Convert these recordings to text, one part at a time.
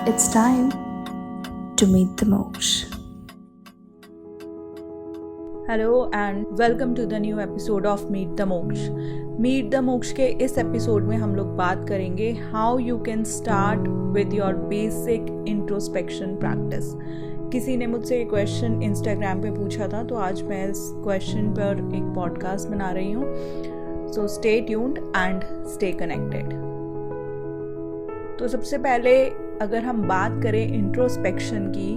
It's time to meet the Moksha. Hello and welcome to the new episode of meet the Moksha. Meet the Moksha के इस episode में हम लोग बात करेंगे how you can start with your basic introspection practice. किसी ने मुझसे ये क्वेश्चन इंस्टाग्राम पे पूछा था, तो आज मैं इस क्वेश्चन पर एक पॉडकास्ट बना रही हूँ। So stay tuned and stay connected. तो सबसे पहले अगर हम बात करें इंट्रोस्पेक्शन की,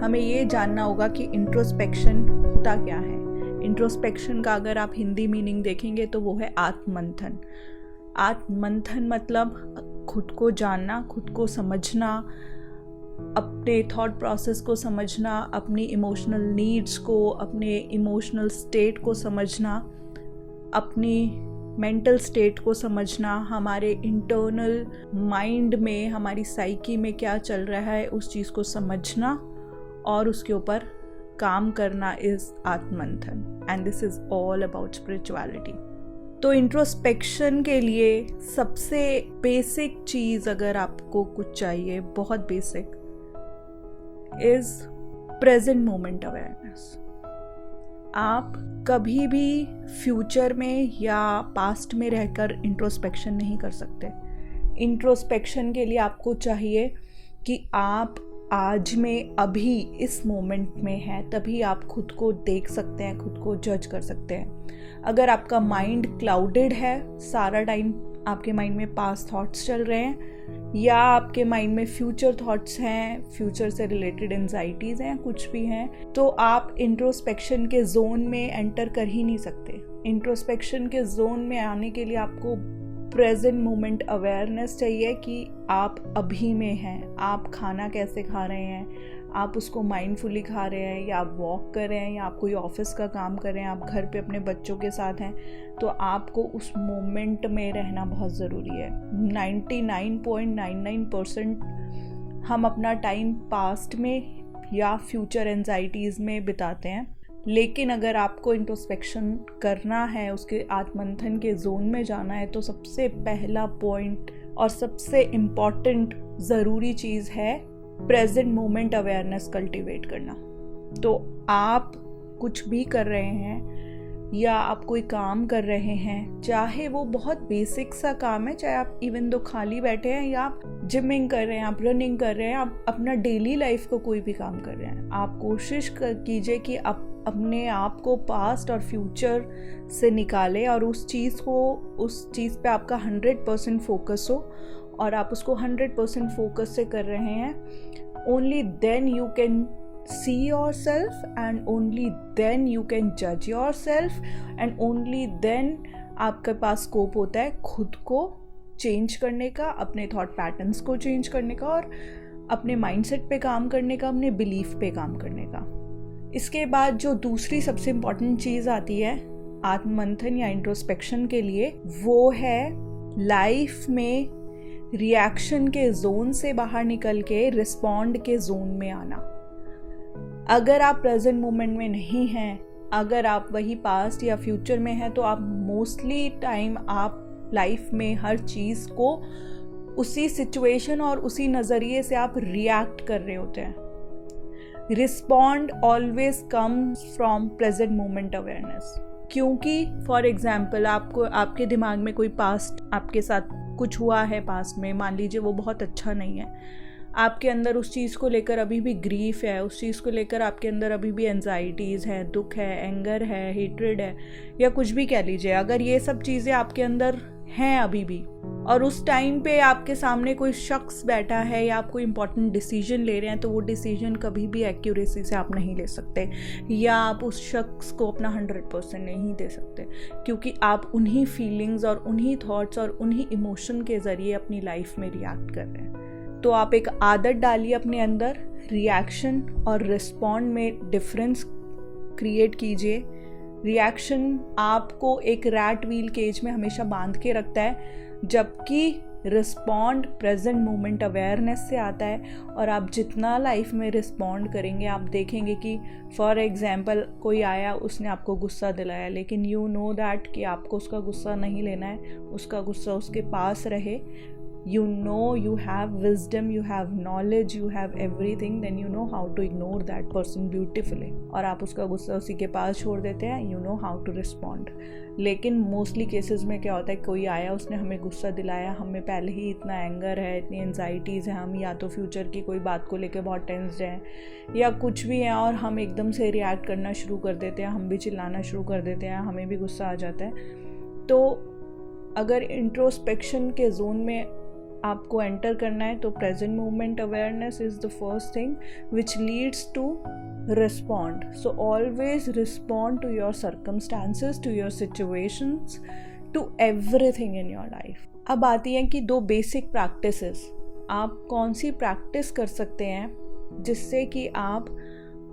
हमें ये जानना होगा कि इंट्रोस्पेक्शन होता क्या है। इंट्रोस्पेक्शन का अगर आप हिंदी मीनिंग देखेंगे तो वो है आत्ममंथन। आत्ममंथन मतलब खुद को जानना, खुद को समझना, अपने थॉट प्रोसेस को समझना, अपनी इमोशनल नीड्स को, अपने इमोशनल स्टेट को समझना, अपनी मेंटल स्टेट को समझना, हमारे इंटरनल माइंड में, हमारी साइकी में क्या चल रहा है उस चीज़ को समझना और उसके ऊपर काम करना इज़ आत्ममंथन। And this is all about spirituality. तो इंट्रोस्पेक्शन के लिए सबसे बेसिक चीज़ अगर आपको कुछ चाहिए, बहुत basic, is present moment awareness. आप कभी भी फ्यूचर में या पास्ट में रहकर इंट्रोस्पेक्शन नहीं कर सकते। इंट्रोस्पेक्शन के लिए आपको चाहिए कि आप आज में, अभी इस मोमेंट में हैं, तभी आप खुद को देख सकते हैं, खुद को जज कर सकते हैं। अगर आपका माइंड क्लाउडेड है, सारा टाइम आपके माइंड में पास्ट थॉट्स चल रहे हैं, या आपके माइंड में फ्यूचर थॉट्स हैं, फ्यूचर से रिलेटेड एंजाइटीज़ हैं, कुछ भी हैं, तो आप इंट्रोस्पेक्शन के जोन में एंटर कर ही नहीं सकते। इंट्रोस्पेक्शन के जोन में आने के लिए आपको प्रेजेंट मोमेंट अवेयरनेस चाहिए कि आप अभी में हैं। आप खाना कैसे खा रहे हैं, आप उसको माइंडफुली खा रहे हैं, या आप वॉक कर रहे हैं, या आप कोई ऑफिस का काम कर रहे हैं, आप घर पे अपने बच्चों के साथ हैं, तो आपको उस मोमेंट में रहना बहुत ज़रूरी है। 99.99% हम अपना टाइम पास्ट में या फ्यूचर एंजाइटीज़ में बिताते हैं। लेकिन अगर आपको इंट्रोस्पेक्शन करना है, उसके आत्ममंथन के जोन में जाना है, तो सबसे पहला पॉइंट और सबसे इम्पॉर्टेंट ज़रूरी चीज़ है प्रेजेंट मोमेंट अवेयरनेस कल्टीवेट करना। तो आप कुछ भी कर रहे हैं या आप कोई काम कर रहे हैं, चाहे वो बहुत बेसिक सा काम है, चाहे आप इवन दो खाली बैठे हैं, या आप जिमिंग कर रहे हैं, आप रनिंग कर रहे हैं, आप अपना डेली लाइफ को कोई भी काम कर रहे हैं, आप कोशिश कीजिए कि आप अपने आप को पास्ट और फ्यूचर से निकालें और उस चीज़ पे आपका 100% फोकस हो, और आप उसको 100% फोकस से कर रहे हैं। Only then you can see yourself, and only then you can judge yourself, and only then आपके पास स्कोप होता है खुद को चेंज करने का, अपने थॉट पैटर्न्स को चेंज करने का, और अपने माइंडसेट पे काम करने का, अपने बिलीफ पे काम करने का। इसके बाद जो दूसरी सबसे इम्पॉर्टेंट चीज़ आती है आत्ममंथन या इंट्रोस्पेक्शन के लिए, वो है लाइफ में रिएक्शन के जोन से बाहर निकल के रिस्पॉन्ड के जोन में आना। अगर आप प्रेजेंट मोमेंट में नहीं हैं, अगर आप वही पास्ट या फ्यूचर में हैं, तो आप मोस्टली टाइम आप लाइफ में हर चीज़ को उसी सिचुएशन और उसी नज़रिए से आप रिएक्ट कर रहे होते हैं। Respond always comes from present moment awareness. क्योंकि फॉर एग्जाम्पल आपको आपके दिमाग में कोई पास्ट आपके साथ कुछ हुआ है पास्ट में, मान लीजिए वो बहुत अच्छा नहीं है, आपके अंदर उस चीज़ को लेकर अभी भी ग्रीफ है, उस चीज़ को लेकर आपके अंदर अभी भी एंजाइटीज़ है, दुख है, एंगर है, हेट्रेड है, या कुछ भी कह लीजिए। अगर ये सब चीज़ें आपके अंदर हैं अभी भी, और उस टाइम पे आपके सामने कोई शख्स बैठा है या आप कोई इंपॉर्टेंट डिसीजन ले रहे हैं, तो वो डिसीजन कभी भी एक्यूरेसी से आप नहीं ले सकते, या आप उस शख्स को अपना 100% नहीं दे सकते, क्योंकि आप उन्हीं फीलिंग्स और उन्हीं थॉट्स और उन्हीं इमोशन के ज़रिए अपनी लाइफ में रिएक्ट कर रहे हैं। तो आप एक आदत डालिए अपने अंदर, रिएक्शन और रिस्पॉन्ड में डिफरेंस क्रिएट कीजिए। रिएक्शन आपको एक रैट व्हील केज में हमेशा बांध के रखता है, जबकि रिस्पॉन्ड प्रेजेंट मोमेंट अवेयरनेस से आता है। और आप जितना लाइफ में रिस्पॉन्ड करेंगे, आप देखेंगे कि फॉर एग्जांपल कोई आया, उसने आपको गुस्सा दिलाया, लेकिन यू नो दैट कि आपको उसका गुस्सा नहीं लेना है, उसका गुस्सा उसके पास रहे, you know you have wisdom, you have knowledge, you have everything, then you know how to ignore that person beautifully. और आप उसका गुस्सा उसी के पास छोड़ देते हैं, you know how to respond. लेकिन मोस्टली केसेस में क्या होता है, कोई आया, उसने हमें गुस्सा दिलाया, हमें पहले ही इतना एंगर है, इतनी एंजाइटीज़ है, हम या तो फ्यूचर की कोई बात को लेकर बहुत टेंस्ड हैं या कुछ भी है, और हम एकदम से रिएक्ट करना शुरू कर देते हैं, हम भी चिल्लाना शुरू कर देते हैं, हमें भी गुस्सा आ जाता है. तो अगर इंट्रोस्पेक्शन के जोन में आपको एंटर करना है तो present moment awareness is the first thing which leads to respond. So always respond to your circumstances, to your situations, to everything in your life. अब आती हैं कि 2 बेसिक प्रैक्टिसेस. आप कौन सी प्रैक्टिस कर सकते हैं जिससे कि आप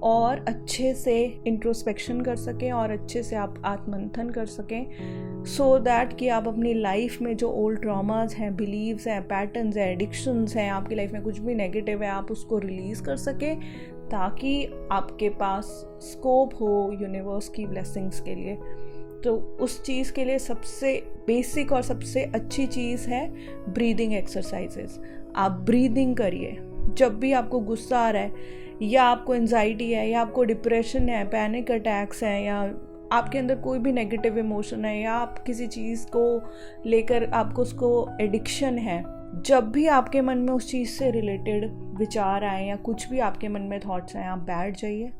और अच्छे से इंट्रोस्पेक्शन कर सकें और अच्छे से आप आत्ममंथन कर सकें, सो दैट कि आप अपनी लाइफ में जो ओल्ड ट्रॉमास हैं, बिलीव्स हैं, पैटर्न्स हैं, एडिक्शंस हैं, आपकी लाइफ में कुछ भी नेगेटिव है, आप उसको रिलीज़ कर सकें, ताकि आपके पास स्कोप हो यूनिवर्स की ब्लेसिंग्स के लिए. तो उस चीज़ के लिए सबसे बेसिक और सबसे अच्छी चीज़ है ब्रीदिंग एक्सरसाइजेस. आप ब्रीदिंग करिए. जब भी आपको गुस्सा आ रहा है, या आपको एंजाइटी है, या आपको डिप्रेशन है, पैनिक अटैक्स हैं, या आपके अंदर कोई भी नेगेटिव इमोशन है, या आप किसी चीज़ को लेकर आपको उसको एडिक्शन है, जब भी आपके मन में उस चीज़ से रिलेटेड विचार आए या कुछ भी आपके मन में थॉट्स आए, आप बैठ जाइए.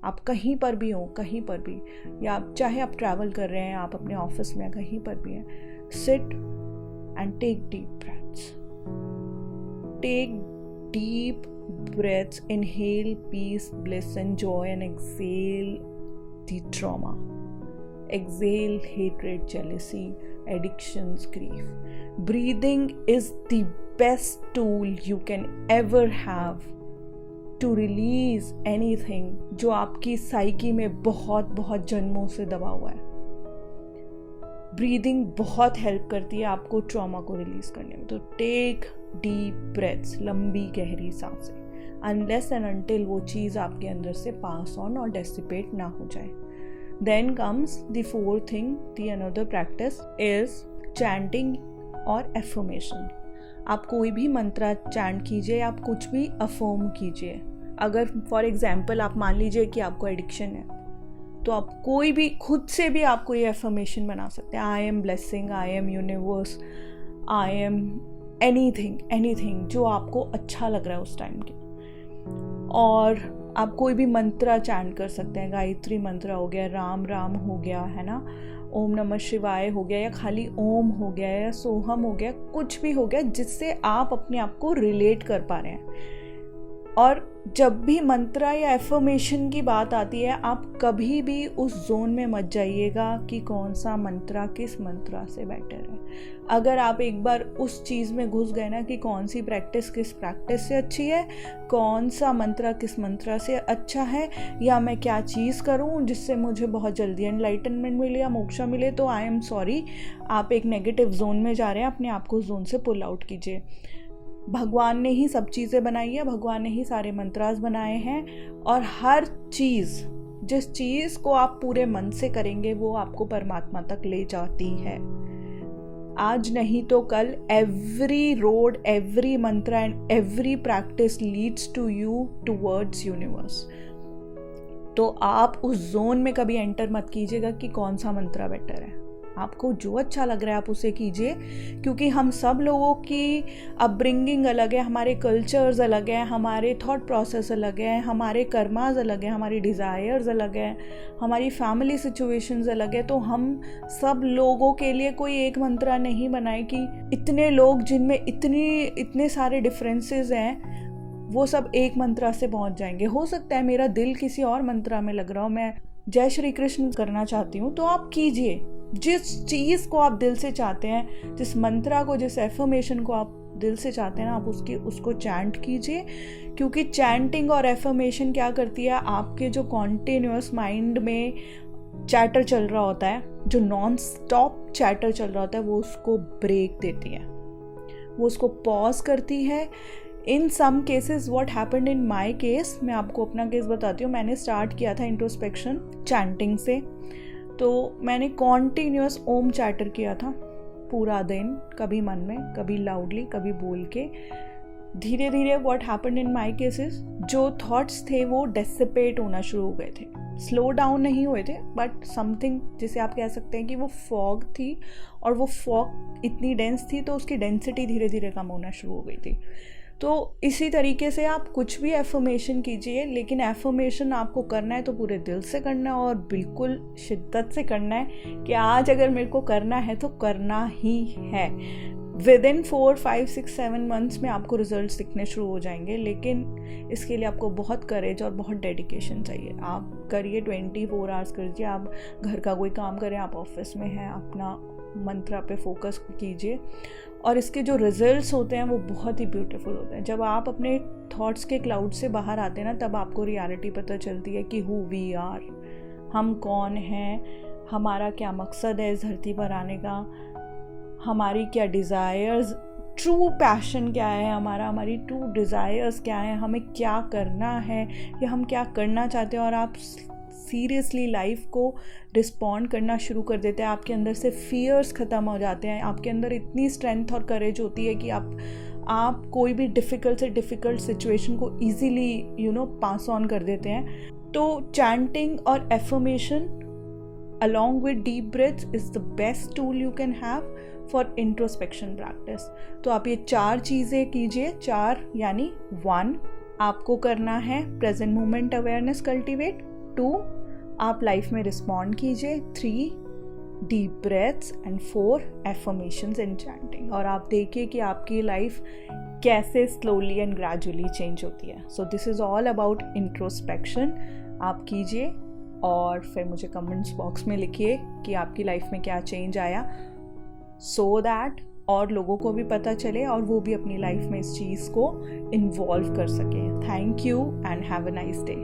आप कहीं पर भी हो, कहीं पर भी, या चाहे आप ट्रैवल कर रहे हैं, आप अपने ऑफिस में, कहीं पर भी हैं, sit and take deep breaths. Take deep breaths, inhale peace, bliss and joy, and exhale the trauma. Exhale hatred, jealousy, addictions, grief. Breathing is the best tool you can ever have to release anything जो आपकी psyche में बहुत बहुत जन्मों से दबा हुआ है. ब्रीदिंग बहुत हेल्प करती है आपको ट्रॉमा को रिलीज करने में. तो टेक डीप ब्रेथ्स, लंबी गहरी सांसें, अनलेस एंड अनटिल वो चीज़ आपके अंदर से पास ऑन और डेसिपेट ना हो जाए. Then comes the 4th thing, the another practice is chanting और एफर्मेशन. आप कोई भी मंत्रा चैंट कीजिए, आप कुछ भी अफर्म कीजिए. अगर फॉर एग्जाम्पल आप मान लीजिए कि आपको एडिक्शन है, तो आप कोई भी खुद से भी आप कोई एफर्मेशन बना सकते हैं. I am blessing, I am universe, I am anything जो आपको अच्छा लग रहा है उस टाइम के. और आप कोई भी मंत्रा चैंट कर सकते हैं. गायत्री मंत्र हो गया, राम राम हो गया, है ना, ओम नमः शिवाय हो गया, या खाली ओम हो गया, या सोहम हो गया, कुछ भी हो गया जिससे आप अपने आप को रिलेट कर पा रहे हैं. और जब भी मंत्रा या एफर्मेशन की बात आती है, आप कभी भी उस जोन में मत जाइएगा कि कौन सा मंत्रा किस मंत्रा से बेटर है. अगर आप एक बार उस चीज़ में घुस गए ना कि कौन सी प्रैक्टिस किस प्रैक्टिस से अच्छी है, कौन सा मंत्रा किस मंत्रा से अच्छा है, या मैं क्या चीज़ करूं जिससे मुझे बहुत जल्दी एनलाइटनमेंट मिले या मोक्षा मिले, तो आई एम सॉरी, आप एक नेगेटिव जोन में जा रहे हैं. अपने आप को उस जोन से पुल आउट कीजिए. भगवान ने ही सब चीज़ें बनाई है, भगवान ने ही सारे मंत्रास बनाए हैं, और हर चीज़, जिस चीज़ को आप पूरे मन से करेंगे वो आपको परमात्मा तक ले जाती है. आज नहीं तो कल every road, every mantra and every practice leads to you towards universe. तो आप उस जोन में कभी एंटर मत कीजिएगा कि कौन सा मंत्र बेटर है. आपको जो अच्छा लग रहा है आप उसे कीजिए, क्योंकि हम सब लोगों की अपब्रिंगिंग अलग है, हमारे कल्चर्स अलग हैं, हमारे थॉट प्रोसेस अलग हैं, हमारे कर्मास अलग हैं, हमारी डिज़ायर्स अलग हैं, हमारी फैमिली सिचुएशंस अलग है. तो हम सब लोगों के लिए कोई एक मंत्र नहीं बनाए कि इतने लोग जिनमें इतने सारे डिफरेंसेस हैं वो सब एक मंत्रा से पहुंच जाएंगे. हो सकता है मेरा दिल किसी और मंत्रा में लग रहा हो, मैं जय श्री कृष्ण करना चाहती हूँ, तो आप कीजिए. जिस चीज़ को आप दिल से चाहते हैं, जिस मंत्रा को, जिस एफर्मेशन को आप दिल से चाहते हैं ना, आप उसको चैंट कीजिए. क्योंकि चैंटिंग और एफर्मेशन क्या करती है, आपके जो कॉन्टिन्यूअस माइंड में चैटर चल रहा होता है, जो नॉन स्टॉप चैटर चल रहा होता है, वो उसको ब्रेक देती है, वो उसको पॉज करती है. In some cases what happened in my case, मैं आपको अपना केस बताती हूँ. मैंने स्टार्ट किया था इंट्रोस्पेक्शन चैंटिंग से. तो मैंने कॉन्टिन्यूअस ओम चैटर किया था पूरा दिन, कभी मन में, कभी लाउडली, कभी बोल के। धीरे धीरे what happened in my cases, जो थॉट्स थे वो डिसिपेट होना शुरू हो गए थे। स्लो डाउन नहीं हुए थे, बट समथिंग जिसे आप कह सकते हैं कि वो फॉग थी, और वो फॉग इतनी डेंस थी तो उसकी डेंसिटी धीरे धीरे कम होना शुरू हो गई थी। तो इसी तरीके से आप कुछ भी एफर्मेशन कीजिए, लेकिन एफर्मेशन आपको करना है तो पूरे दिल से करना है और बिल्कुल शिद्दत से करना है कि आज अगर मेरे को करना है तो करना ही है। विदिन 4, 5, 6, 7 मंथ्स में आपको रिजल्ट्स दिखने शुरू हो जाएंगे, लेकिन इसके लिए आपको बहुत करेज और बहुत डेडिकेशन चाहिए। आप करिए, 24 आवर्स करिए, आप घर का कोई काम करें, आप ऑफिस में हैं, अपना मंत्रा पे फोकस कीजिए, और इसके जो रिजल्ट्स होते हैं वो बहुत ही ब्यूटीफुल होते हैं। जब आप अपने थॉट्स के क्लाउड से बाहर आते हैं ना, तब आपको रियलिटी पता चलती है कि हु वी आर, हम कौन हैं, हमारा क्या मकसद है इस धरती पर आने का, हमारी क्या डिज़ायर्स, ट्रू पैशन क्या है हमारी ट्रू डिज़ायर्स क्या है, हमें क्या करना है या हम क्या करना चाहते हैं। और आप सीरियसली लाइफ को रिस्पॉन्ड करना शुरू कर देते हैं। आपके अंदर से फियर्स ख़त्म हो जाते हैं, आपके अंदर इतनी स्ट्रेंथ और करेज होती है कि आप कोई भी डिफ़िकल्ट से डिफ़िकल्ट सिचुएशन को ईजीली पास ऑन कर देते हैं। तो चैंटिंग और affirmation along with deep breaths is the best tool you can have for introspection practice। तो आप ये 4 चीज़ें कीजिए। 4 यानी 1, आपको करना है प्रेजेंट मोमेंट अवेयरनेस कल्टिवेट। 2, आप लाइफ में रिस्पॉन्ड कीजिए। 3, deep breaths. And 4, affirmations and chanting. और आप देखिए कि आपकी लाइफ कैसे स्लोली एंड ग्रेजुअली चेंज होती है। So this is all about introspection. आप कीजिए और फिर मुझे कमेंट्स बॉक्स में लिखिए कि आपकी लाइफ में क्या चेंज आया, सो दैट और लोगों को भी पता चले और वो भी अपनी लाइफ में इस चीज़ को इन्वॉल्व कर सकें। Thank you and have a nice day.